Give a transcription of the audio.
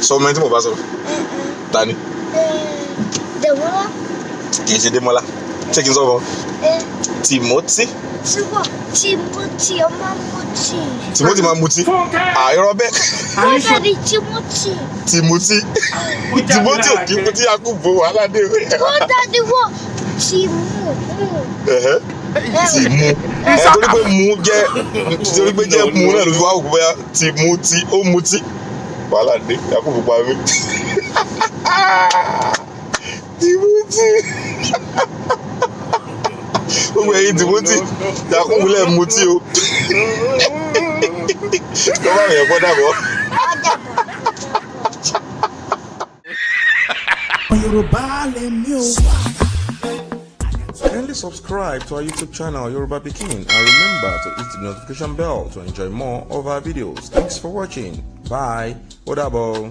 Sọ mẹ́rin tí mo bá sọ. Ta ni? Demola. Kì í ṣe Démọ́lá. Ṣé kí n sọ fún ọ? Timothy. Timothy ọmọ mutí. Timothy máa mutí. Irọ́ bẹ́ẹ̀. Fúnkẹ́ ni Timothy. Timothy ò kí mutí akúbò wàhálà dé. Fúnkẹ́ ni wọ́n ti mú. Ti mú. Torí pé mú jẹ́ mú náà ló fi wá òkú bóyá Timothy ó mutí. Wàhálà dé akúbò pa mí. Timothy. Gbogbo ẹ̀yin Timothy Yakubu lẹ̀ mutí o. Lọ́wọ́ àwọn ẹ̀kọ́ dàbọ̀. Kindly subscribe to our YouTube channel Yoruba Pikin and remember to hit the notification bell to enjoy more of our videos. Thanks for watching. Bye. Ó dàbọ̀.